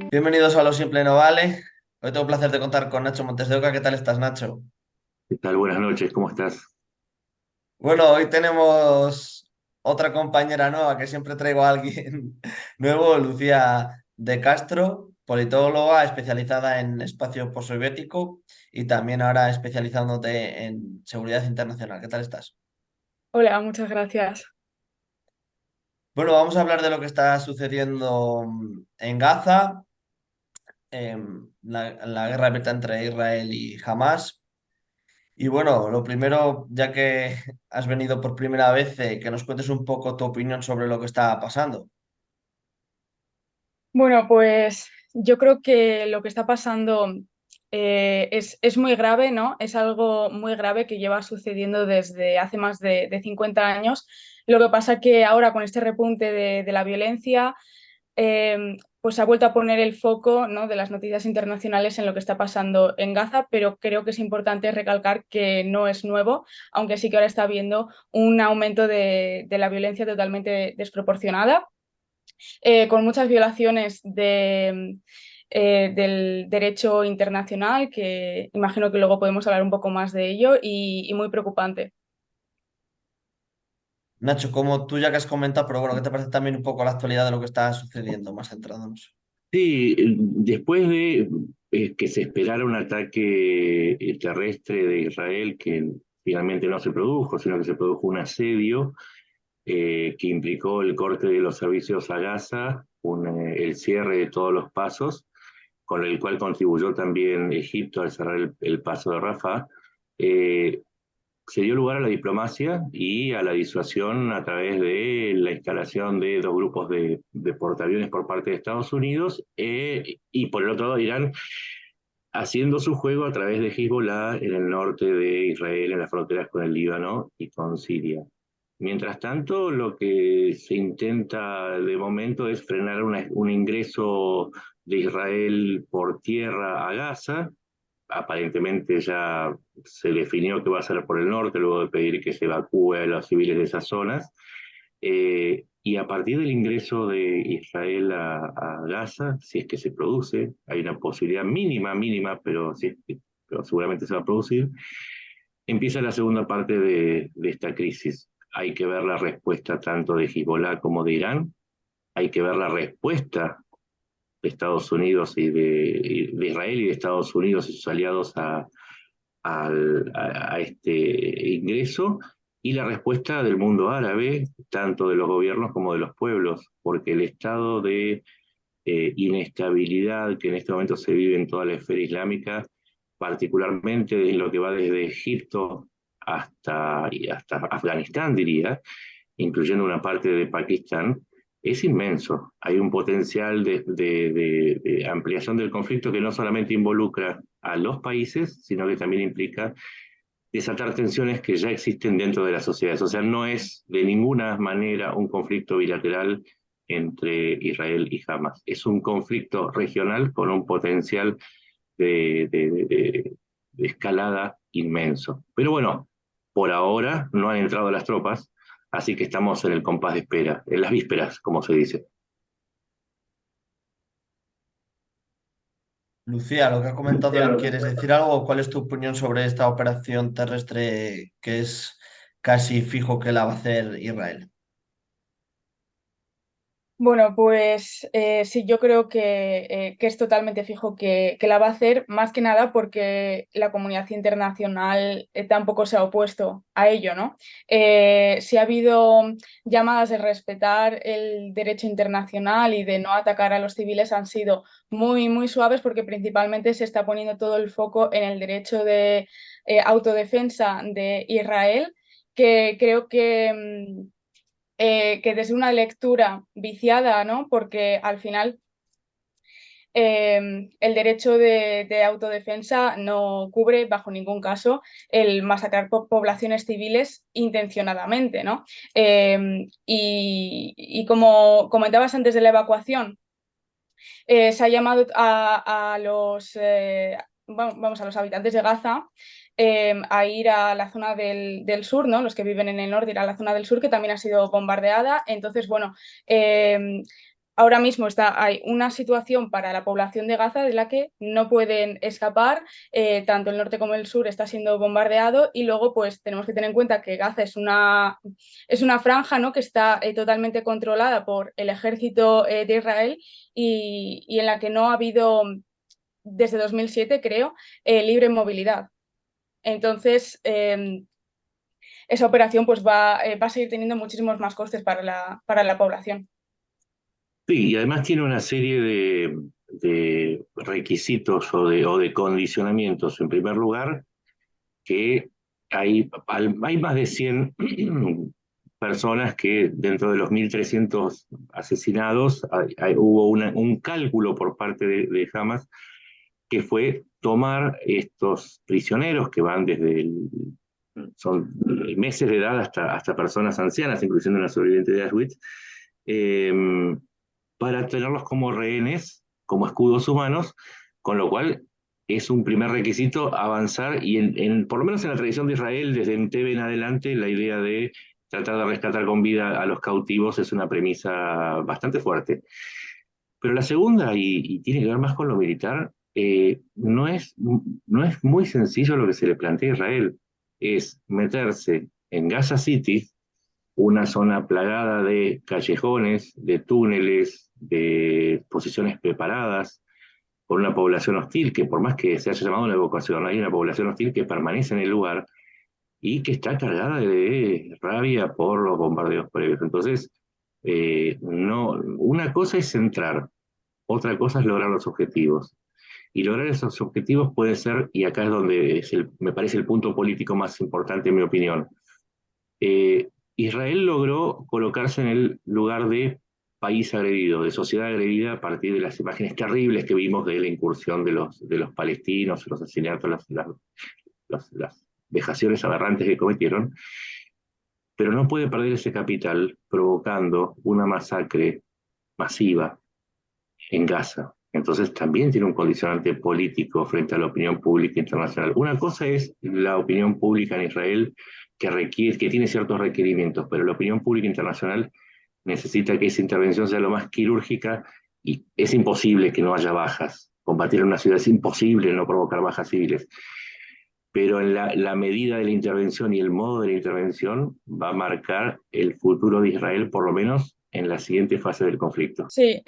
Bienvenidos a Lo Simple No Vale. Hoy tengo el placer de contar con Nacho Montes de Oca. ¿Qué tal estás, Nacho? ¿Qué tal? Buenas noches, ¿cómo estás? Bueno, hoy tenemos otra compañera nueva que siempre traigo a alguien nuevo, Lucía de Castro, politóloga especializada en espacio postsoviético y también ahora especializándote en seguridad internacional. ¿Qué tal estás? Hola, muchas gracias. Bueno, vamos a hablar de lo que está sucediendo en Gaza, la guerra abierta entre Israel y Hamas. Y bueno, lo primero, ya que has venido por primera vez, que nos cuentes un poco tu opinión sobre lo que está pasando. Bueno, pues yo creo que lo que está pasando es muy grave, ¿no? Es algo muy grave que lleva sucediendo desde hace más de 50 años. Lo que pasa que ahora con este repunte de la violencia, pues se ha vuelto a poner el foco, ¿no?, de las noticias internacionales en lo que está pasando en Gaza, pero creo que es importante recalcar que no es nuevo, aunque sí que ahora está habiendo un aumento de la violencia totalmente desproporcionada, con muchas violaciones del derecho internacional, que imagino que luego podemos hablar un poco más de ello, y muy preocupante. Nacho, como tú ya que has comentado, pero bueno, ¿qué te parece también un poco la actualidad de lo que está sucediendo, más centrándonos? Sí, después de que se esperara un ataque terrestre de Israel, que finalmente no se produjo, sino que se produjo un asedio que implicó el corte de los servicios a Gaza, el cierre de todos los pasos, con el cual contribuyó también Egipto al cerrar el paso de Rafah. eh, Se dio lugar a la diplomacia y a la disuasión a través de la instalación de dos grupos de portaaviones por parte de Estados Unidos, y por el otro lado Irán haciendo su juego a través de Hezbollah en el norte de Israel, en las fronteras con el Líbano y con Siria. Mientras tanto, lo que se intenta de momento es frenar un ingreso de Israel por tierra a Gaza. Aparentemente ya se definió que va a ser por el norte, luego de pedir que se evacúe a los civiles de esas zonas. Y a partir del ingreso de Israel a Gaza, si es que se produce, hay una posibilidad mínima, mínima, pero, sí, pero seguramente se va a producir, empieza la segunda parte de esta crisis. Hay que ver la respuesta tanto de Hezbollah como de Irán, hay que ver la respuesta de Estados Unidos de Israel y de Estados Unidos y sus aliados a este ingreso, y la respuesta del mundo árabe, tanto de los gobiernos como de los pueblos, porque el estado de inestabilidad que en este momento se vive en toda la esfera islámica, particularmente en lo que va desde Egipto hasta Afganistán, diría, incluyendo una parte de Pakistán, es inmenso. Hay un potencial de ampliación del conflicto que no solamente involucra a los países, sino que también implica desatar tensiones que ya existen dentro de las sociedades. O sea, no es de ninguna manera un conflicto bilateral entre Israel y Hamas. Es un conflicto regional con un potencial de escalada inmenso. Pero bueno, por ahora no han entrado las tropas, así que estamos en el compás de espera, en las vísperas, como se dice. Lucía, lo que ha comentado él, ¿quieres decir algo? ¿Cuál es tu opinión sobre esta operación terrestre que es casi fijo que la va a hacer Israel? Bueno, pues sí, yo creo que es totalmente fijo que la va a hacer, más que nada porque la comunidad internacional tampoco se ha opuesto a ello, ¿no? Si ha habido llamadas de respetar el derecho internacional y de no atacar a los civiles, han sido muy, muy suaves, porque principalmente se está poniendo todo el foco en el derecho de autodefensa de Israel, que creo que desde una lectura viciada, ¿no? Porque al final el derecho de autodefensa no cubre bajo ningún caso el masacrar poblaciones civiles intencionadamente, ¿no? Y como comentabas antes de la evacuación, se ha llamado a los, vamos, a los habitantes de Gaza, a ir a la zona del sur, ¿no? Los que viven en el norte, ir a la zona del sur, que también ha sido bombardeada. Entonces, bueno, eh, ahora mismo hay una situación para la población de Gaza de la que no pueden escapar, tanto el norte como el sur está siendo bombardeado y luego pues tenemos que tener en cuenta que Gaza es una franja, ¿no?, que está totalmente controlada por el ejército de Israel y en la que no ha habido desde 2007, creo, libre movilidad. Entonces, esa operación pues va a seguir teniendo muchísimos más costes para la población. Sí, y además tiene una serie de requisitos o de condicionamientos. En primer lugar, que hay más de 100 personas que dentro de los 1.300 asesinados hubo un cálculo por parte de Hamas que fue tomar estos prisioneros que van son meses de edad hasta personas ancianas, incluyendo una sobreviviente de Auschwitz, eh, para tenerlos como rehenes, como escudos humanos, con lo cual es un primer requisito avanzar y por lo menos en la tradición de Israel, desde Entebbe en adelante, la idea de tratar de rescatar con vida a los cautivos es una premisa bastante fuerte. Pero la segunda, y tiene que ver más con lo militar, no es muy sencillo lo que se le plantea a Israel, es meterse en Gaza City, una zona plagada de callejones, de túneles, de posiciones preparadas, por una población hostil, que por más que se haya llamado una evacuación, hay una población hostil que permanece en el lugar y que está cargada de rabia por los bombardeos previos. Entonces, no, una cosa es centrar, otra cosa es lograr los objetivos. Y lograr esos objetivos puede ser, y acá es donde me parece el punto político más importante en mi opinión, Israel logró colocarse en el lugar de país agredido, de sociedad agredida a partir de las imágenes terribles que vimos de la incursión de los palestinos, los asesinatos, las vejaciones aberrantes que cometieron, pero no puede perder ese capital provocando una masacre masiva en Gaza. Entonces también tiene un condicionante político frente a la opinión pública internacional. Una cosa es la opinión pública en Israel que tiene ciertos requerimientos, pero la opinión pública internacional necesita que esa intervención sea lo más quirúrgica y es imposible que no haya bajas. Combatir en una ciudad es imposible no provocar bajas civiles, pero en la medida de la intervención y el modo de la intervención va a marcar el futuro de Israel, por lo menos en la siguiente fase del conflicto. Sí,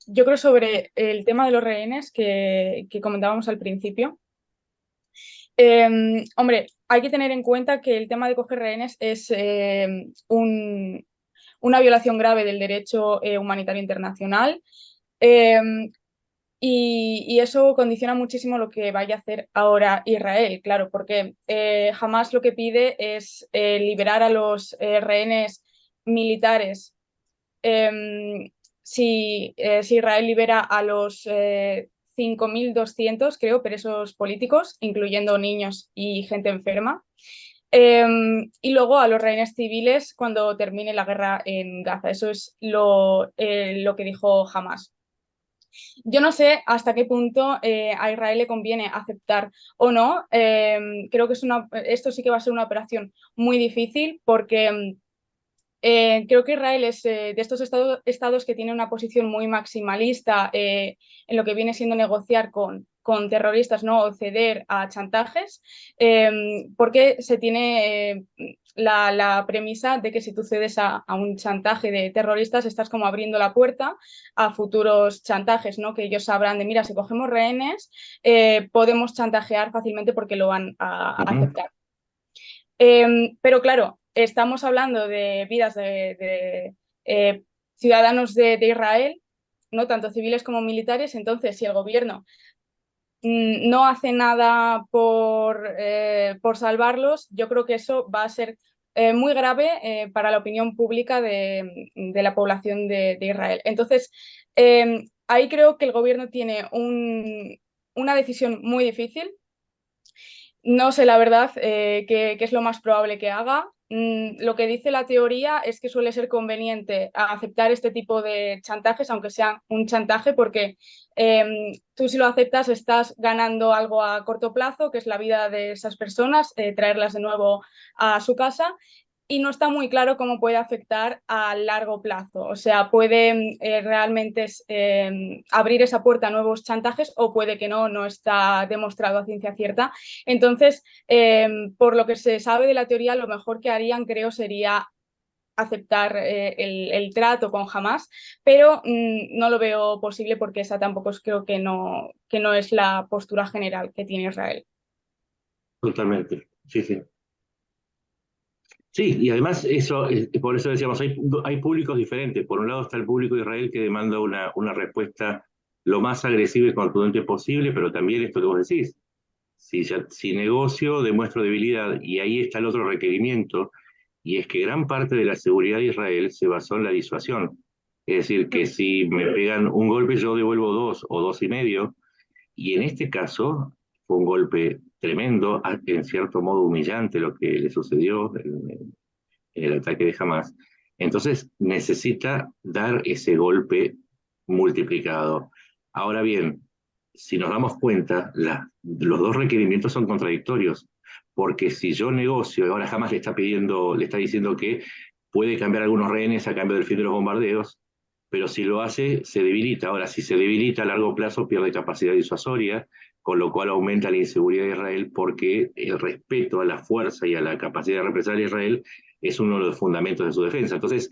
yo creo sobre el tema de los rehenes que comentábamos al principio. Hombre, hay que tener en cuenta que el tema de coger rehenes es una violación grave del derecho humanitario internacional. Eh, y eso condiciona muchísimo lo que vaya a hacer ahora Israel, claro, porque Hamas lo que pide es liberar a los rehenes militares. Eh, si Israel libera a los 5.200, creo, presos políticos, incluyendo niños y gente enferma. Y luego a los rehenes civiles cuando termine la guerra en Gaza. Eso es lo que dijo Hamas. Yo no sé hasta qué punto a Israel le conviene aceptar o no. Creo que esto sí que va a ser una operación muy difícil porque creo que Israel es de estos estados que tiene una posición muy maximalista en lo que viene siendo negociar con terroristas, ¿no? O ceder a chantajes, porque se tiene la premisa de que si tú cedes a un chantaje de terroristas estás como abriendo la puerta a futuros chantajes, ¿no? Que ellos sabrán de, mira, si cogemos rehenes podemos chantajear fácilmente porque lo van a aceptar. Pero claro, estamos hablando de vidas de ciudadanos de Israel, no tanto civiles como militares, entonces si el gobierno no hace nada por salvarlos, yo creo que eso va a ser muy grave para la opinión pública de la población de Israel. Entonces, ahí creo que el gobierno tiene una decisión muy difícil. No sé, la verdad, qué es lo más probable que haga. Lo que dice la teoría es que suele ser conveniente aceptar este tipo de chantajes, aunque sea un chantaje, porque tú si lo aceptas estás ganando algo a corto plazo, que es la vida de esas personas, traerlas de nuevo a su casa. y no está muy claro cómo puede afectar a largo plazo. O sea, puede realmente abrir esa puerta a nuevos chantajes o puede que no, no está demostrado a ciencia cierta. Entonces, por lo que se sabe de la teoría, lo mejor que harían, creo, sería aceptar el trato con Hamas, pero no lo veo posible porque esa tampoco creo que no es la postura general que tiene Israel. Totalmente, sí, sí. Sí, y además eso, por eso decíamos, hay públicos diferentes. Por un lado está el público de Israel que demanda una respuesta lo más agresiva y contundente posible, pero también esto que vos decís, si negocio, demuestro debilidad, y ahí está el otro requerimiento, y es que gran parte de la seguridad de Israel se basó en la disuasión. Es decir, que si me pegan un golpe, yo devuelvo dos o dos y medio, y en este caso fue un golpe tremendo, en cierto modo humillante lo que le sucedió en el ataque de Hamas. Entonces necesita dar ese golpe multiplicado. Ahora bien, si nos damos cuenta, los dos requerimientos son contradictorios, porque si yo negocio, ahora Hamas le está pidiendo, le está diciendo que puede cambiar algunos rehenes a cambio del fin de los bombardeos, pero si lo hace, se debilita. Ahora, si se debilita a largo plazo, pierde capacidad disuasoria, con lo cual aumenta la inseguridad de Israel, porque el respeto a la fuerza y a la capacidad de represalia de Israel es uno de los fundamentos de su defensa. Entonces,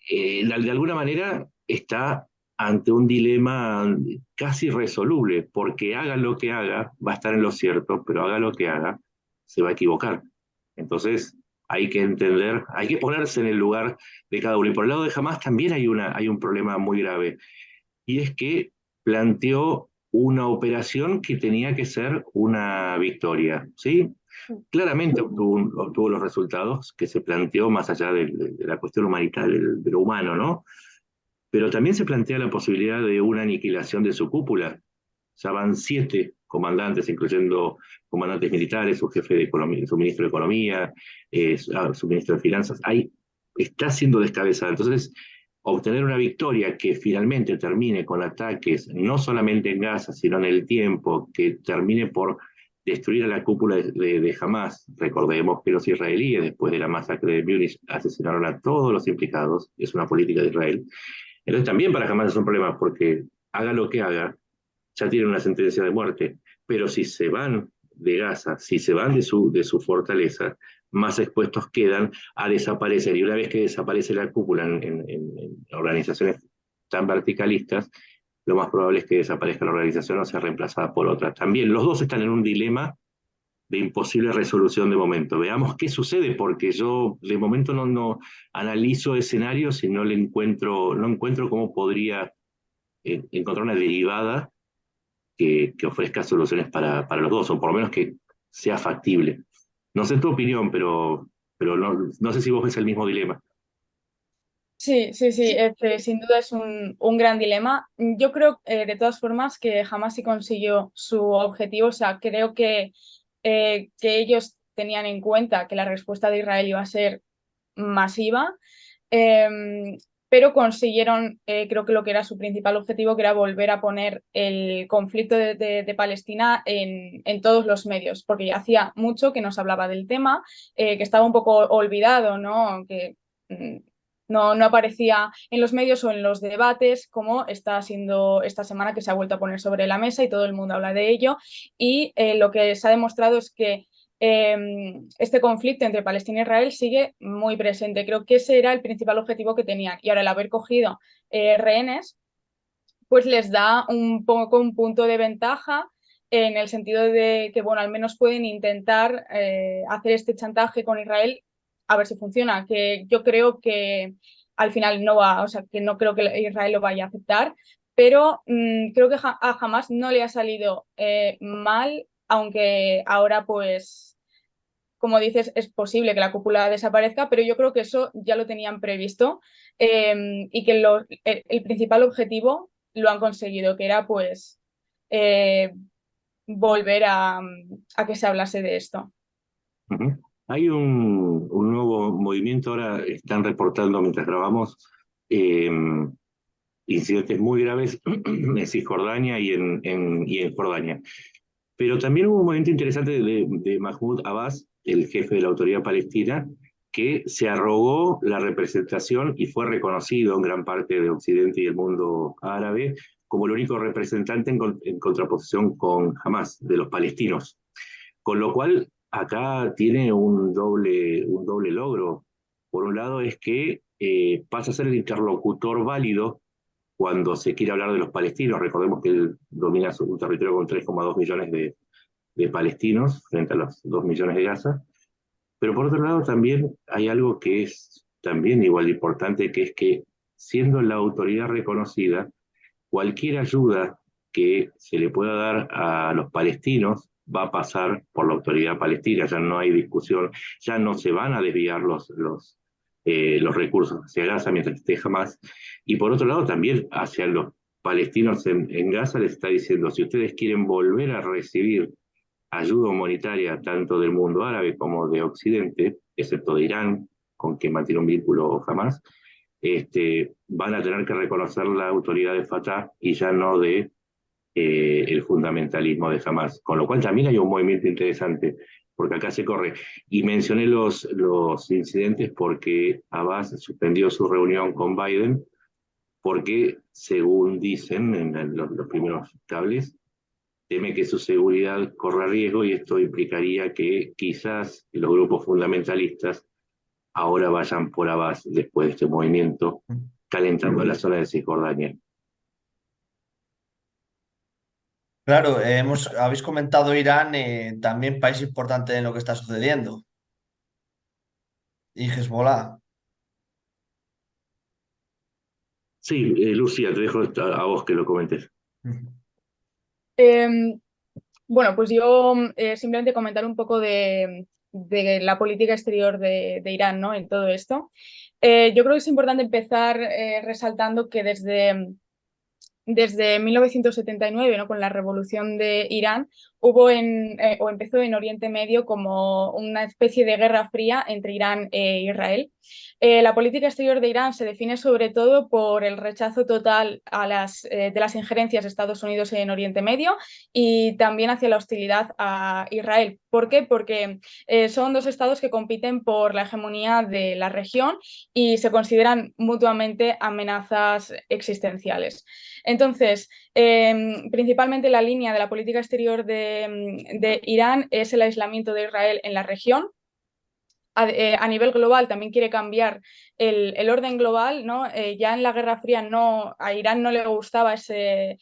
de alguna manera está ante un dilema casi irresoluble, porque haga lo que haga, va a estar en lo cierto, pero haga lo que haga, se va a equivocar. Entonces, hay que entender, hay que ponerse en el lugar de cada uno. Y por el lado de Hamas también hay un problema muy grave, y es que planteó una operación que tenía que ser una victoria, ¿sí? Claramente obtuvo los resultados que se planteó más allá de la cuestión humanitaria, de lo humano, ¿no? Pero también se plantea la posibilidad de una aniquilación de su cúpula. Ya van 7 comandantes, incluyendo comandantes militares, su jefe de economía, su ministro de Economía, su ministro de Finanzas. Ahí está siendo descabezada. Entonces, obtener una victoria que finalmente termine con ataques, no solamente en Gaza, sino en el tiempo, que termine por destruir a la cúpula de Hamas. Recordemos que los israelíes, después de la masacre de Múnich, asesinaron a todos los implicados. Es una política de Israel. Entonces también para Hamas es un problema, porque haga lo que haga, ya tienen una sentencia de muerte. Pero si se van de Gaza, si se van de su fortaleza, más expuestos quedan a desaparecer. Y una vez que desaparece la cúpula en organizaciones tan verticalistas, lo más probable es que desaparezca la organización o sea reemplazada por otra. También los dos están en un dilema de imposible resolución de momento. Veamos qué sucede, porque yo de momento no analizo escenarios y no encuentro cómo podría encontrar una derivada que ofrezca soluciones para los dos, o por lo menos que sea factible. No sé tu opinión, pero no sé si vos ves el mismo dilema. Sí, sí, sí, sin duda es un gran dilema. Yo creo, de todas formas, que jamás sí consiguió su objetivo. O sea, creo que ellos tenían en cuenta que la respuesta de Israel iba a ser masiva, eh, pero consiguieron, creo que lo que era su principal objetivo, que era volver a poner el conflicto de Palestina en todos los medios, porque ya hacía mucho que no se hablaba del tema, que estaba un poco olvidado, ¿no? Que no aparecía en los medios o en los debates, como está siendo esta semana que se ha vuelto a poner sobre la mesa y todo el mundo habla de ello. Y lo que se ha demostrado es que este conflicto entre Palestina e Israel sigue muy presente. Creo que ese era el principal objetivo que tenían. Y ahora el haber cogido rehenes, pues les da un poco un punto de ventaja en el sentido de que, bueno, al menos pueden intentar hacer este chantaje con Israel a ver si funciona, que yo creo que al final no va, o sea, que no creo que Israel lo vaya a aceptar, pero creo que a Hamas no le ha salido mal, aunque ahora pues como dices, es posible que la cúpula desaparezca, pero yo creo que eso ya lo tenían previsto y que el principal objetivo lo han conseguido, que era pues eh, volver a que se hablase de esto. Uh-huh. Hay un nuevo movimiento, ahora están reportando mientras grabamos eh, incidentes muy graves en Cisjordania y en Jordania. Pero también hubo un movimiento interesante de Mahmoud Abbas, el jefe de la autoridad palestina, que se arrogó la representación y fue reconocido en gran parte de Occidente y el mundo árabe como el único representante en contraposición con Hamas, de los palestinos. Con lo cual, acá tiene un doble logro. Por un lado es que pasa a ser el interlocutor válido cuando se quiere hablar de los palestinos. Recordemos que él domina un territorio con 3,2 millones de palestinos frente a los 2 millones de Gaza. Pero por otro lado también hay algo que es también igual de importante, que es que siendo la autoridad reconocida, cualquier ayuda que se le pueda dar a los palestinos va a pasar por la autoridad palestina, ya no hay discusión, ya no se van a desviar los recursos hacia Gaza mientras esté Hamas. Y por otro lado también hacia los palestinos en Gaza les está diciendo, si ustedes quieren volver a recibir ayuda humanitaria tanto del mundo árabe como de Occidente, excepto de Irán, con quien mantiene un vínculo Hamas, van a tener que reconocer la autoridad de Fatah y ya no de el fundamentalismo de Hamas. Con lo cual también hay un movimiento interesante, porque acá se corre. Y mencioné los incidentes porque Abbas suspendió su reunión con Biden, porque según dicen en los primeros cables, teme que su seguridad corra riesgo y esto implicaría que quizás los grupos fundamentalistas ahora vayan por Abbas después de este movimiento, calentando la zona de Cisjordania. Claro, habéis comentado Irán, también país importante en lo que está sucediendo, y Hezbollah. Sí, Lucía, te dejo a vos que lo comentes. Em, bueno, pues yo simplemente comentar un poco de la política exterior de Irán, ¿no? En todo esto. Yo creo que es importante empezar resaltando que desde 1979, ¿no? Con la revolución de Irán, o empezó en Oriente Medio como una especie de guerra fría entre Irán e Israel. La política exterior de Irán se define sobre todo por el rechazo total de las injerencias de Estados Unidos en Oriente Medio y también hacia la hostilidad a Israel. ¿Por qué? Porque son dos estados que compiten por la hegemonía de la región y se consideran mutuamente amenazas existenciales. Entonces, principalmente la línea de la política exterior de Irán es el aislamiento de Israel en la región. A nivel global también quiere cambiar el orden global, ¿no? Ya en la Guerra Fría a Irán no le gustaba ese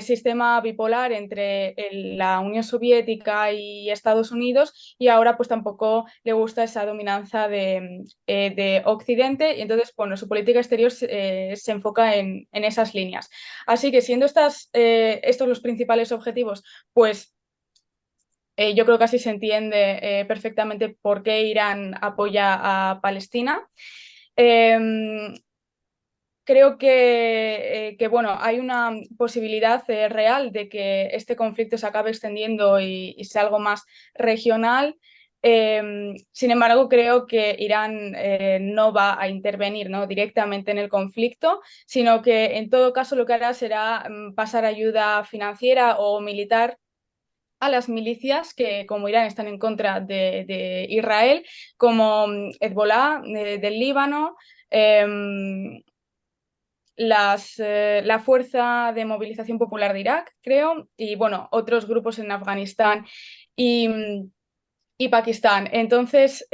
sistema bipolar entre la Unión Soviética y Estados Unidos, y ahora pues tampoco le gusta esa dominancia de Occidente, y entonces, bueno, su política exterior se enfoca en esas líneas. Así que siendo estos los principales objetivos, pues yo creo que así se entiende perfectamente por qué Irán apoya a Palestina. Eh, Creo bueno, hay una posibilidad real de que este conflicto se acabe extendiendo y sea algo más regional. Sin embargo, creo que Irán no va a intervenir, ¿no? Directamente en el conflicto, sino que en todo caso lo que hará será pasar ayuda financiera o militar a las milicias que, como Irán, están en contra de Israel, como Hezbollah del Líbano, eh, la Fuerza de Movilización Popular de Irak, creo, y bueno, otros grupos en Afganistán y, y Pakistán. Entonces,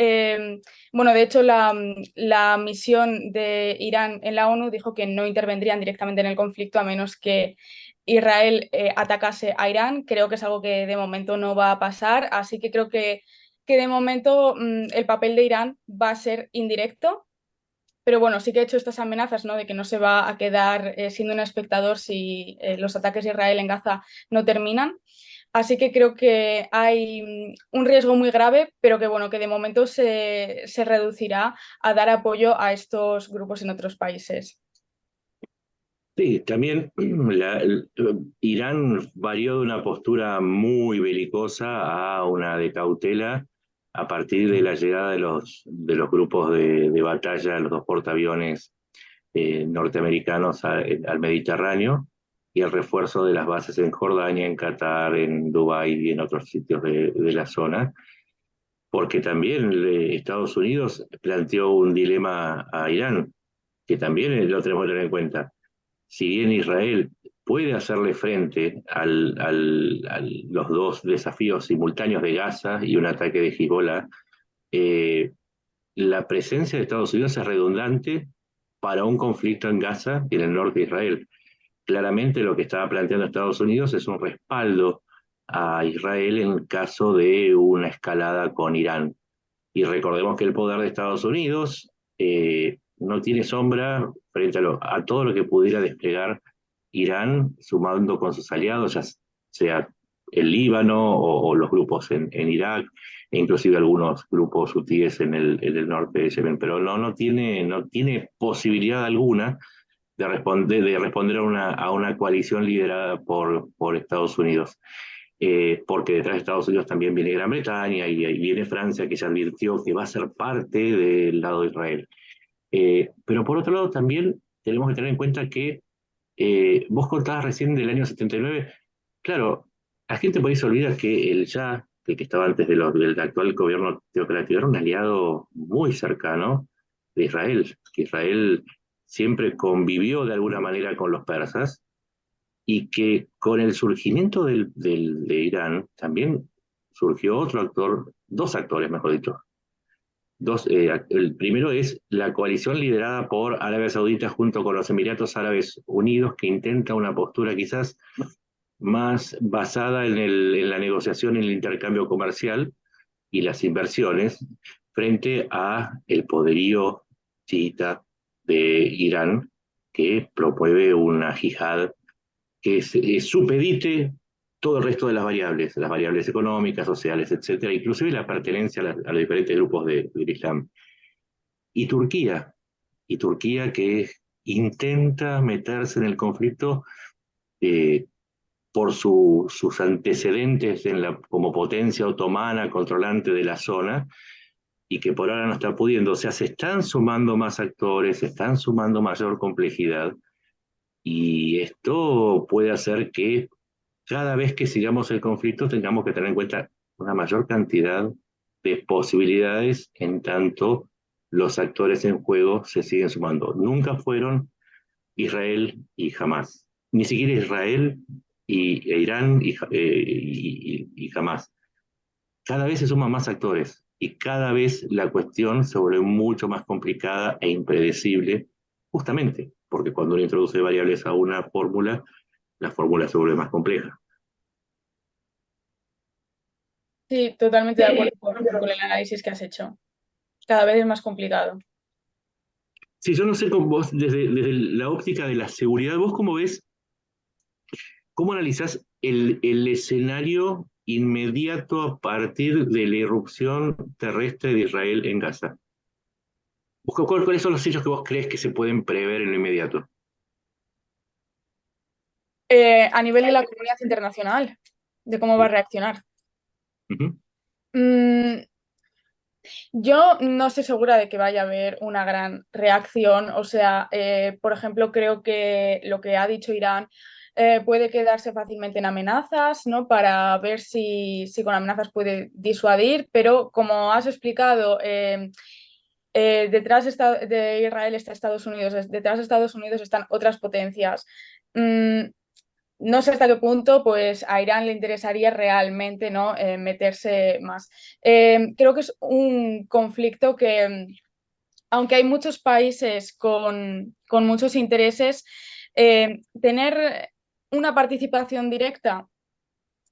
bueno, de hecho, la misión de Irán en la ONU dijo que no intervendrían directamente en el conflicto a menos que Israel atacase a Irán. Creo que es algo que de momento no va a pasar, así que creo que de momento el papel de Irán va a ser indirecto. Pero bueno, sí que he hecho estas amenazas, ¿no? De que no se va a quedar siendo un espectador si los ataques de Israel en Gaza no terminan. Así que creo que hay un riesgo muy grave, pero que bueno, que de momento se reducirá a dar apoyo a estos grupos en otros países. Sí, también Irán varió de una postura muy belicosa a una de cautela a partir de la llegada de los grupos de batalla, los dos portaaviones norteamericanos al Mediterráneo y el refuerzo de las bases en Jordania, en Qatar, en Dubái y en otros sitios de la zona. porque también Estados Unidos planteó un dilema a Irán, que también lo tenemos que tener en cuenta. Si bien Israel puede hacerle frente a los dos desafíos simultáneos de Gaza y un ataque de Hezbollah, eh, la presencia de Estados Unidos es redundante para un conflicto en Gaza y en el norte de Israel. Claramente lo que estaba planteando Estados Unidos es un respaldo a Israel en caso de una escalada con Irán. Y recordemos que el poder de Estados Unidos no tiene sombra frente a todo lo que pudiera desplegar Irán, sumando con sus aliados, ya sea el Líbano o los grupos en Irak, e inclusive algunos grupos hutíes en el norte de Yemen, pero no tiene posibilidad alguna de responder a una coalición liderada por Estados Unidos. Porque detrás de Estados Unidos también viene Gran Bretaña y viene Francia, que ya advirtió que va a ser parte del lado de Israel. Pero por otro lado también tenemos que tener en cuenta que vos contabas recién del año 79, claro, la gente por ahí se olvida que el Shah, el que estaba antes del actual gobierno teocrático, era un aliado muy cercano de Israel, que Israel siempre convivió de alguna manera con los persas y que con el surgimiento de Irán también surgió otro actor, dos actores, mejor dicho. El primero es la coalición liderada por Arabia Saudita junto con los Emiratos Árabes Unidos, que intenta una postura quizás más basada en la negociación y el intercambio comercial y las inversiones frente a el poderío chiita de Irán, que promueve una yihad que supedite todo el resto de las variables económicas, sociales, etcétera, inclusive la pertenencia a los diferentes grupos del Islam. Y Turquía, y Turquía que intenta meterse en el conflicto eh, por sus antecedentes como potencia otomana controlante de la zona y que por ahora no está pudiendo. O sea, se están sumando más actores, se están sumando mayor complejidad y esto puede hacer que cada vez que sigamos el conflicto tengamos que tener en cuenta una mayor cantidad de posibilidades en tanto los actores en juego se siguen sumando. Nunca fueron Israel y Hamas, ni siquiera Israel e Irán y Hamas. Cada vez se suman más actores y cada vez la cuestión se vuelve mucho más complicada e impredecible, justamente porque cuando uno introduce variables a una fórmula, la fórmula se vuelve más compleja. Sí, totalmente de acuerdo con el análisis que has hecho. Cada vez es más complicado. Sí, yo no sé con vos, desde la óptica de la seguridad, vos cómo ves, cómo analizás el escenario inmediato a partir de la irrupción terrestre de Israel en Gaza. ¿Cuáles son los hechos que vos crees que se pueden prever en lo inmediato? A nivel de la comunidad internacional, de cómo va a reaccionar. Ujú. Mm, yo no estoy segura de que vaya a haber una gran reacción. O sea, por ejemplo, creo que lo que ha dicho Irán puede quedarse fácilmente en amenazas, ¿no? Para ver si con amenazas puede disuadir, pero como has explicado, detrás de Israel está Estados Unidos, detrás de Estados Unidos están otras potencias. Mm, no sé hasta qué punto pues, a Irán le interesaría realmente, ¿no? Meterse más. Creo que es un conflicto que, aunque hay muchos países con muchos intereses, tener una participación directa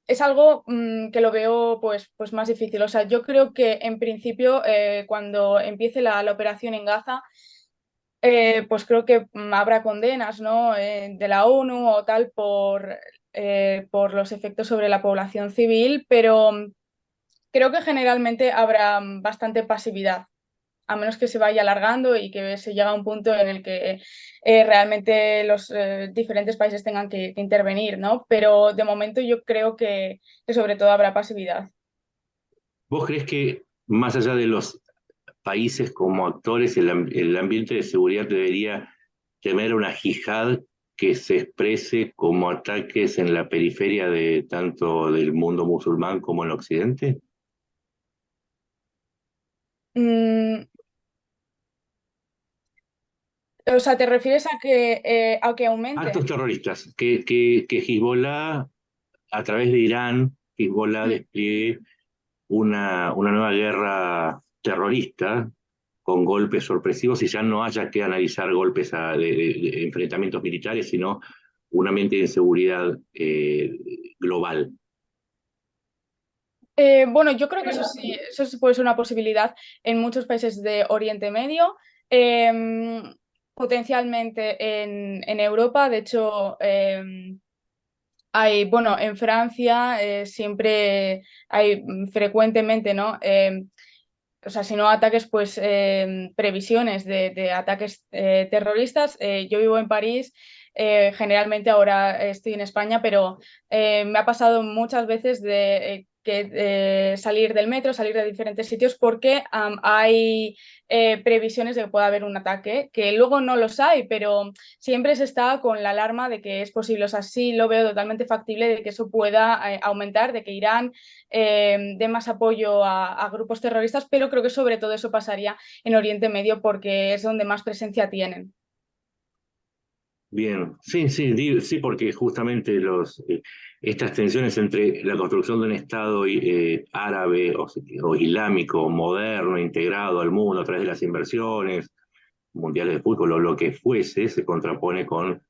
es algo que lo veo pues más difícil. O sea, yo creo que en principio, cuando empiece la operación en Gaza, pues creo que habrá condenas, ¿no? De la ONU o tal por los efectos sobre la población civil, pero creo que generalmente habrá bastante pasividad, a menos que se vaya alargando y que se llegue a un punto en el que realmente los diferentes países tengan que intervenir, ¿no? Pero de momento yo creo que sobre todo habrá pasividad. ¿Vos crees que más allá de los países como actores, el ambiente de seguridad debería temer una yihad que se exprese como ataques en la periferia de tanto del mundo musulmán como en Occidente? Mm, o sea, ¿te refieres a que aumente? Actos terroristas, que Hezbollah, a través de Irán, Hezbollah Mm. despliegue una nueva guerra terrorista con golpes sorpresivos y ya no haya que analizar golpes de enfrentamientos militares, sino un ambiente de inseguridad global. Bueno, yo creo que eso sí puede ser una posibilidad en muchos países de Oriente Medio, potencialmente en Europa. De hecho, hay, bueno, en Francia siempre hay frecuentemente, ¿no? O sea, si no ataques, pues previsiones de ataques terroristas. Yo vivo en París, generalmente ahora estoy en España, pero me ha pasado muchas veces salir del metro, salir de diferentes sitios porque hay previsiones de que pueda haber un ataque, que luego no los hay, pero siempre se está con la alarma de que es posible. O sea, sí lo veo totalmente factible de que eso pueda aumentar, de que Irán dé más apoyo a grupos terroristas, pero creo que sobre todo eso pasaría en Oriente Medio porque es donde más presencia tienen. Bien, sí, sí, sí, porque justamente estas tensiones entre la construcción de un Estado árabe o islámico, moderno, integrado al mundo a través de las inversiones, mundiales de fútbol o lo que fuese, se contrapone con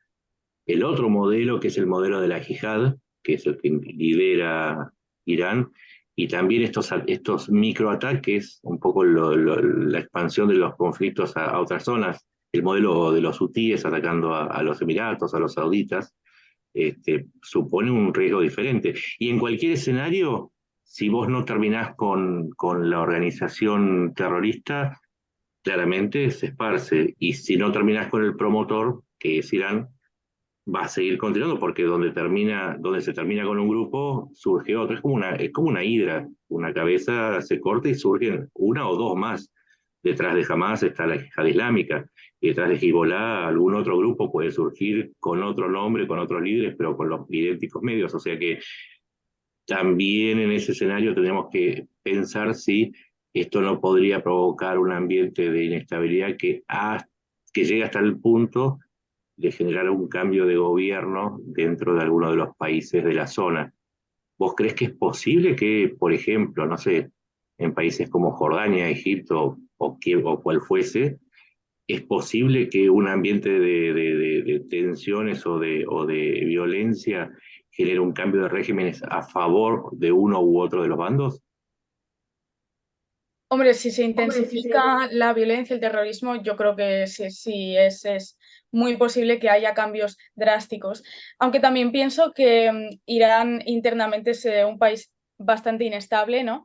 el otro modelo, que es el modelo de la yihad, que es el que lidera Irán, y también estos microataques, un poco la expansión de los conflictos a otras zonas, el modelo de los hutíes atacando a los Emiratos, a los sauditas, supone un riesgo diferente. Y en cualquier escenario, si vos no terminás con la organización terrorista, claramente se esparce. Y si no terminás con el promotor, que es Irán, va a seguir continuando porque donde se termina con un grupo, surge otro. Es como una hidra, una cabeza se corta y surgen una o dos más. Detrás de Hamas está la Yihad Islámica, y detrás de Hezbollah algún otro grupo puede surgir con otro nombre, con otros líderes, pero con los idénticos medios. O sea que también en ese escenario tenemos que pensar si esto no podría provocar un ambiente de inestabilidad que llegue hasta el punto de generar un cambio de gobierno dentro de alguno de los países de la zona. ¿Vos crees que es posible que, por ejemplo, no sé, en países como Jordania, Egipto o cual fuese, es posible que un ambiente de tensiones o de violencia genere un cambio de regímenes a favor de uno u otro de los bandos? Hombre, si se intensifica la violencia, el terrorismo, yo creo que sí, sí es muy posible que haya cambios drásticos. Aunque también pienso que Irán internamente es un país bastante inestable, ¿no?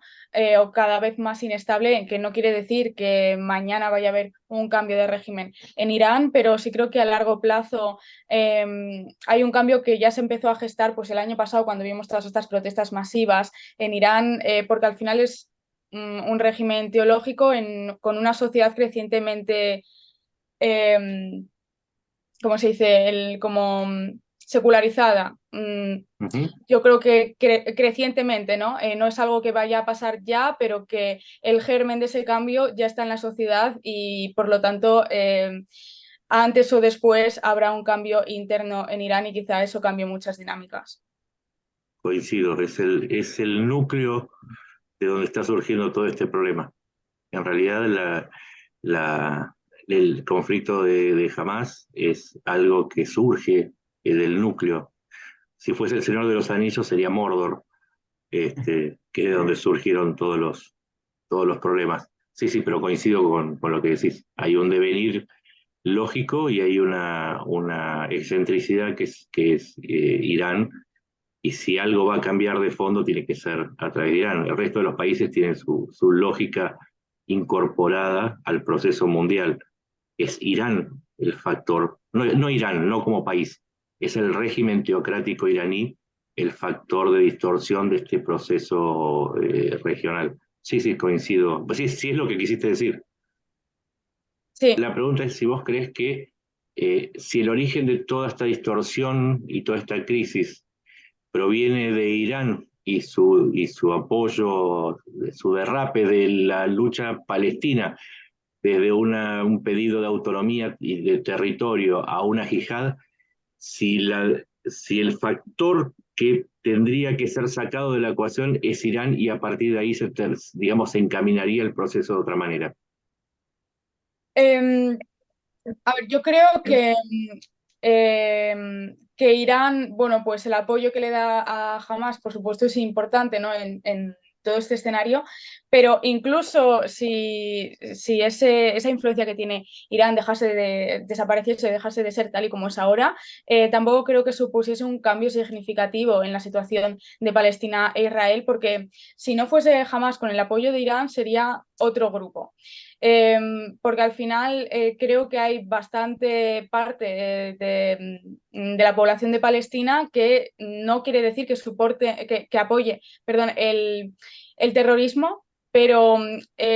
O cada vez más inestable, que no quiere decir que mañana vaya a haber un cambio de régimen en Irán, pero sí creo que a largo plazo hay un cambio que ya se empezó a gestar pues el año pasado cuando vimos todas estas protestas masivas en Irán, porque al final es un régimen teológico con una sociedad crecientemente, eh, ¿cómo se dice? Como secularizada. Ujú. Yo creo que crecientemente, ¿no? No es algo que vaya a pasar ya, pero que el germen de ese cambio ya está en la sociedad y por lo tanto antes o después habrá un cambio interno en Irán y quizá eso cambie muchas dinámicas. Coincido, es el núcleo de donde está surgiendo todo este problema. En realidad, la- el conflicto de Hamas es algo que surge del núcleo. Si fuese el Señor de los Anillos, sería Mordor, que es de donde surgieron todos los problemas. Sí, sí, pero coincido con lo que decís. Hay un devenir lógico y hay una excentricidad que es Irán, y si algo va a cambiar de fondo tiene que ser a través de Irán. El resto de los países tienen su lógica incorporada al proceso mundial. Es Irán el factor, no, no Irán, no como país, es el régimen teocrático iraní el factor de distorsión de este proceso regional. Sí, sí, coincido. Pues sí, sí es lo que quisiste decir. Sí. La pregunta es si vos crees que si el origen de toda esta distorsión y toda esta crisis proviene de Irán, y su apoyo, su derrape de la lucha palestina desde un pedido de autonomía y de territorio a una yihad, si el factor que tendría que ser sacado de la ecuación es Irán y a partir de ahí digamos, se encaminaría el proceso de otra manera. Em, a ver, yo creo que Irán, bueno, pues el apoyo que le da a Hamas, por supuesto, es importante, ¿no? En todo este escenario, pero incluso si esa influencia que tiene Irán dejase de desapareciese, dejase de ser tal y como es ahora, tampoco creo que supusiese un cambio significativo en la situación de Palestina e Israel, porque si no fuese Hamas con el apoyo de Irán, sería otro grupo. Porque al final creo que hay bastante parte de la población de Palestina que no quiere decir que soporte, que apoye, perdón, el terrorismo, pero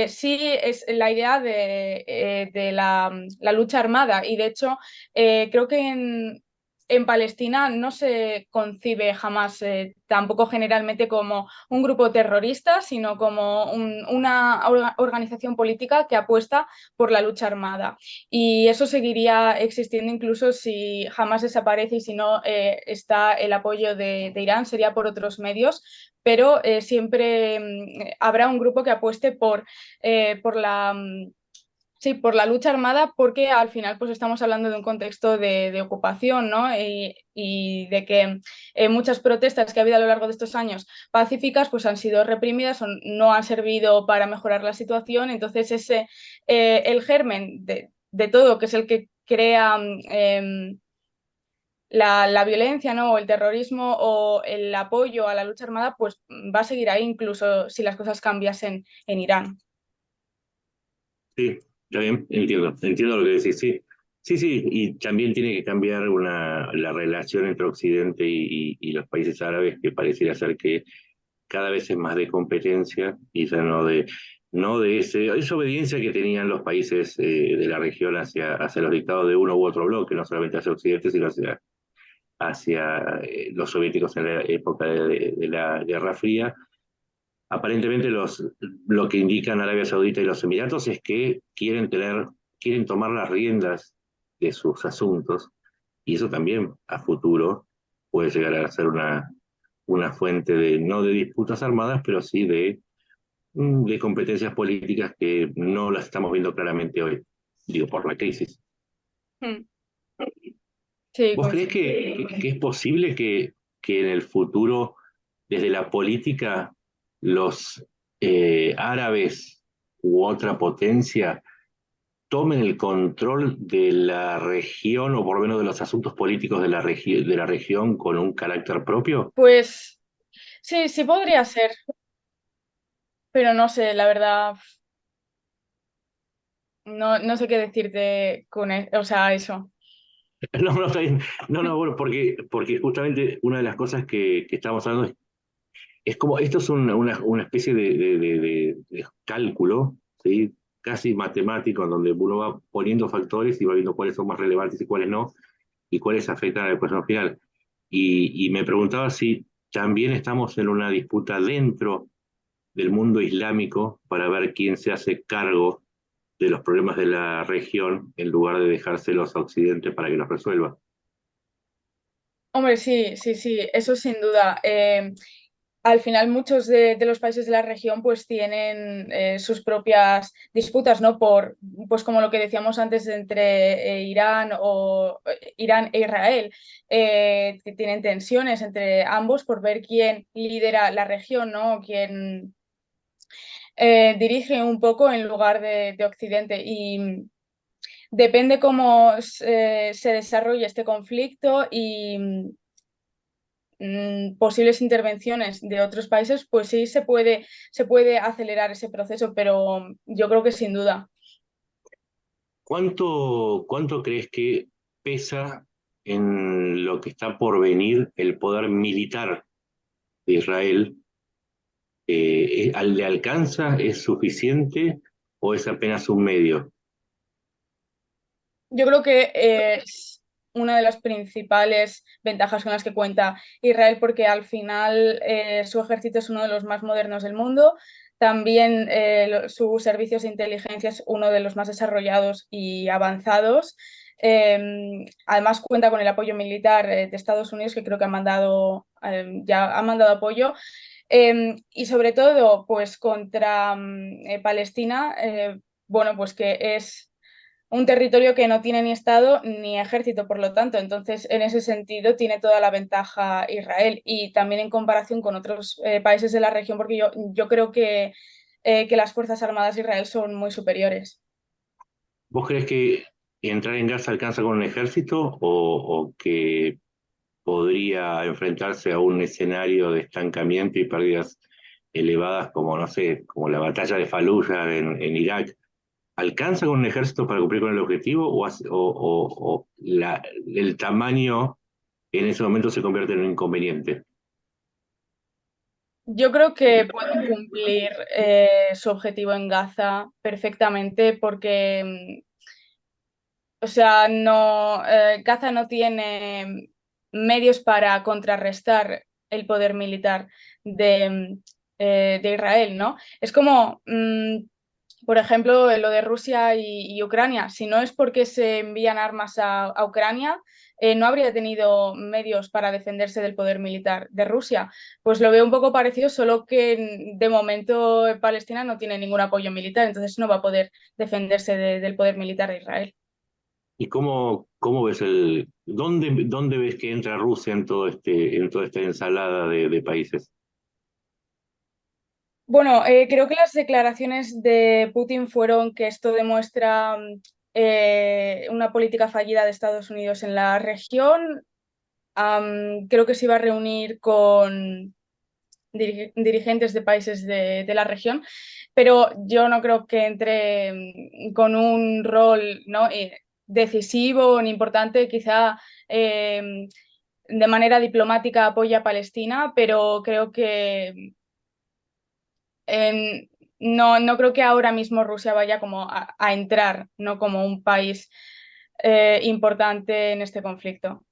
sí es la idea de la lucha armada. Y de hecho, creo que en Palestina no se concibe jamás, tampoco generalmente, como un grupo terrorista, sino como una organización política que apuesta por la lucha armada. Y eso seguiría existiendo incluso si jamás desaparece y si no está el apoyo de Irán, sería por otros medios, pero siempre habrá un grupo que apueste por la sí, por la lucha armada, porque al final pues estamos hablando de un contexto de ocupación, ¿no? Y de que muchas protestas que ha habido a lo largo de estos años pacíficas pues han sido reprimidas o no han servido para mejorar la situación. Entonces el germen de todo, que es el que crea la violencia, ¿no? O el terrorismo o el apoyo a la lucha armada, pues va a seguir ahí incluso si las cosas cambiasen en Irán. Sí, está bien, entiendo lo que decís, sí. Sí, sí, y también tiene que cambiar la relación entre Occidente y los países árabes, que pareciera ser que cada vez es más de competencia y ya no de esa obediencia que tenían los países de la región hacia los dictados de uno u otro bloque, no solamente hacia Occidente, sino hacia los soviéticos en la época de la Guerra Fría. Aparentemente lo que indican Arabia Saudita y los Emiratos es que quieren tomar las riendas de sus asuntos, y eso también a futuro puede llegar a ser una fuente no de disputas armadas, pero sí de competencias políticas que no las estamos viendo claramente hoy, digo, por la crisis. Mm. Sí, ¿Vos creés que es posible que en el futuro, desde la política, los árabes u otra potencia tomen el control de la región o por lo menos de los asuntos políticos de de la región con un carácter propio? pues sí, sí podría ser, pero no sé, la verdad, no sé qué decirte con o sea, eso. No, no, está bien. No, bueno, porque justamente una de las cosas que estamos hablando es como, esto es una especie de cálculo, ¿sí? Casi matemático, en donde uno va poniendo factores y va viendo cuáles son más relevantes y cuáles no, y cuáles afectan a la ecuación final. Y me preguntaba si también estamos en una disputa dentro del mundo islámico para ver quién se hace cargo de los problemas de la región en lugar de dejárselos a Occidente para que los resuelva. Hombre, sí, sí, sí, eso sin duda. Al final muchos de los países de la región pues tienen sus propias disputas, ¿no? Pues como lo que decíamos antes entre Irán e Israel, que tienen tensiones entre ambos por ver quién lidera la región, ¿no? Quién dirige un poco en lugar de Occidente. Y depende cómo se desarrolle este conflicto y posibles intervenciones de otros países, pues sí se puede acelerar ese proceso, pero yo creo que sin duda. ¿Cuánto crees que pesa en lo que está por venir el poder militar de Israel? ¿Le alcanza? ¿Es suficiente? ¿O es apenas un medio? Yo creo que una de las principales ventajas con las que cuenta Israel, porque al final su ejército es uno de los más modernos del mundo. También sus servicios de inteligencia es uno de los más desarrollados y avanzados. Además cuenta con el apoyo militar de Estados Unidos, que creo que ya ha mandado apoyo. Y sobre todo, pues contra Palestina, bueno, pues que es un territorio que no tiene ni Estado ni ejército, por lo tanto. Entonces, en ese sentido, tiene toda la ventaja Israel y también en comparación con otros países de la región, porque yo creo que las Fuerzas Armadas de Israel son muy superiores. ¿Vos crees que entrar en Gaza alcanza con un ejército o que podría enfrentarse a un escenario de estancamiento y pérdidas elevadas como, no sé, como la batalla de Fallujah en Irak? ¿Alcanza con un ejército para cumplir con el objetivo o el tamaño en ese momento se convierte en un inconveniente? Yo creo que pueden cumplir su objetivo en Gaza perfectamente porque o sea, no, Gaza no tiene medios para contrarrestar el poder militar de Israel, ¿no? Es como, por ejemplo, lo de Rusia y Ucrania. Si no es porque se envían armas a Ucrania, no habría tenido medios para defenderse del poder militar de Rusia. Pues lo veo un poco parecido, solo que de momento Palestina no tiene ningún apoyo militar, entonces no va a poder defenderse del poder militar de Israel. ¿Y cómo ves dónde ves que entra Rusia en en toda esta ensalada de países? Bueno, creo que las declaraciones de Putin fueron que esto demuestra una política fallida de Estados Unidos en la región. Creo que se iba a reunir con dirigentes de países de la región, pero yo no creo que entre con un rol, ¿no? Decisivo ni importante. Quizá de manera diplomática apoya a Palestina, pero creo que en- no creo que ahora mismo Rusia vaya como a entrar, no como un país importante en este conflicto.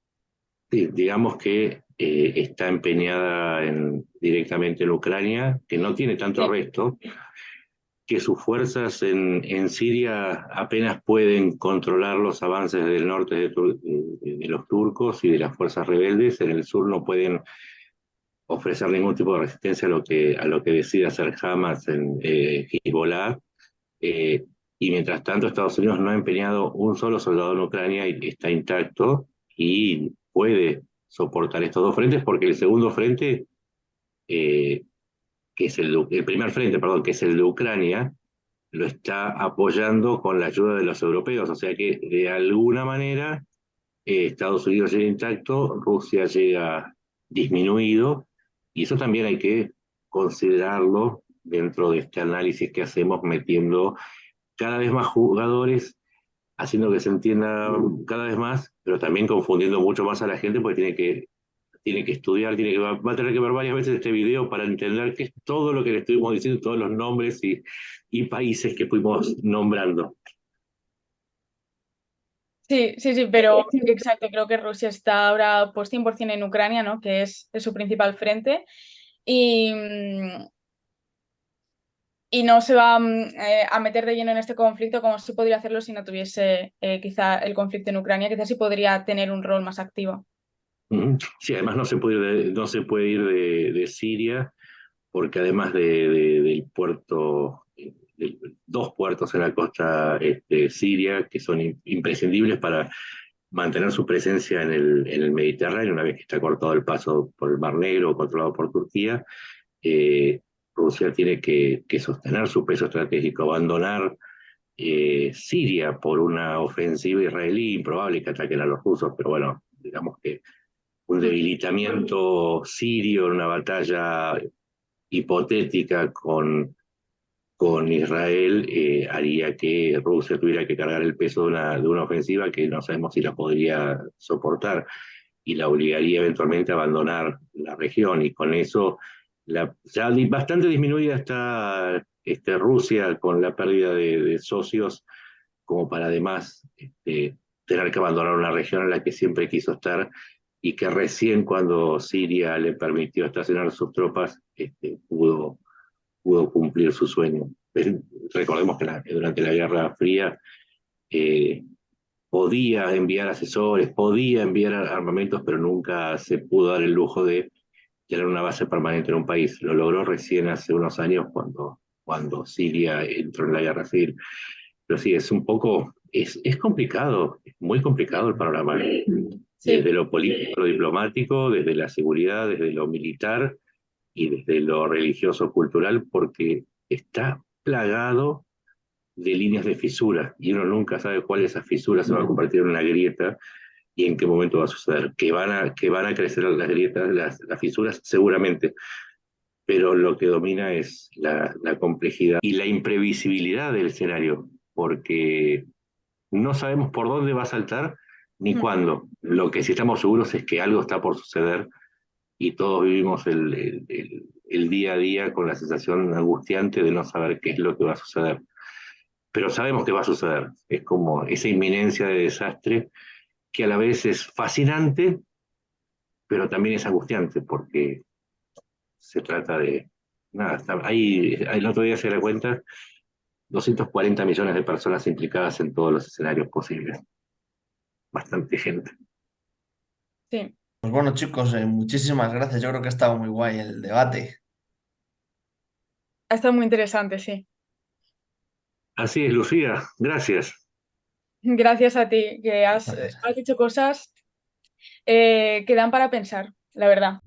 Sí, digamos que está empeñada directamente en Ucrania, que no tiene tanto Sí, arresto, que sus fuerzas en Siria apenas pueden controlar los avances del norte de los turcos y de las fuerzas rebeldes, en el sur no pueden ofrecer ningún tipo de resistencia a lo que decida hacer Hamas en Hezbollah. Eh, y mientras tanto, Estados Unidos no ha empeñado un solo soldado en Ucrania y está intacto y puede soportar estos dos frentes porque el segundo frente, eh, que es el primer frente, perdón, que es el de Ucrania, lo está apoyando con la ayuda de los europeos. O sea que de alguna manera Estados Unidos llega intacto, Rusia llega disminuido, y eso también hay que considerarlo dentro de este análisis que hacemos metiendo cada vez más jugadores, haciendo que se entienda cada vez más, pero también confundiendo mucho más a la gente porque tiene que estudiar, va a tener que ver varias veces este video para entender qué es todo lo que le estuvimos diciendo, todos los nombres y países que fuimos nombrando. sí, sí, sí, pero exacto, creo que Rusia está ahora pues 100% en Ucrania, ¿no? Que es su principal frente. Y, y no se va a meter de lleno en este conflicto como se podría hacerlo si no tuviese quizá el conflicto en Ucrania, quizás sí podría tener un rol más activo. Sí, además no se puede ir de Siria porque además del puerto, dos puertos en la costa siria que son imprescindibles para mantener su presencia en el Mediterráneo, una vez que está cortado el paso por el Mar Negro, controlado por Turquía, eh, Rusia tiene que sostener su peso estratégico, abandonar Siria por una ofensiva israelí, improbable que ataquen a los rusos, pero bueno, digamos que un debilitamiento sirio en una batalla hipotética con Israel haría que Rusia tuviera que cargar el peso de una ofensiva que no sabemos si la podría soportar y la obligaría eventualmente a abandonar la región y con eso ya bastante disminuida está Rusia con la pérdida de socios como para además tener que abandonar una región en la que siempre quiso estar y que recién cuando Siria le permitió estacionar sus tropas, pudo cumplir su sueño. Recordemos que durante la Guerra Fría eh, podía enviar asesores, podía enviar armamentos, pero nunca se pudo dar el lujo de tener una base permanente en un país. Lo logró recién hace unos años cuando Siria entró en la guerra civil. Pero sí, es un poco, es complicado, es muy complicado el panorama, Sí, desde lo político, lo diplomático, desde la seguridad, desde lo militar y desde lo religioso, cultural, porque está plagado de líneas de fisura y uno nunca sabe cuál de esas fisuras se va a convertir en una grieta y en qué momento va a suceder. Que van a crecer las grietas, las fisuras, seguramente, pero lo que domina es la complejidad y la imprevisibilidad del escenario, porque no sabemos por dónde va a saltar ni mm, cuándo. Lo que sí estamos seguros es que algo está por suceder y todos vivimos el día a día con la sensación angustiante de no saber qué es lo que va a suceder. Pero sabemos que va a suceder. Es como esa inminencia de desastre que a la vez es fascinante, pero también es angustiante porque se trata de... Nada, ahí el otro día se da cuenta 240 millones de personas implicadas en todos los escenarios posibles. Bastante gente. sí. Pues bueno, chicos, muchísimas gracias. Yo creo que ha estado muy guay el debate. Ha estado muy interesante, sí. Así es, Lucía. Gracias. Gracias a ti, que has Gracias. dicho cosas que dan para pensar, la verdad.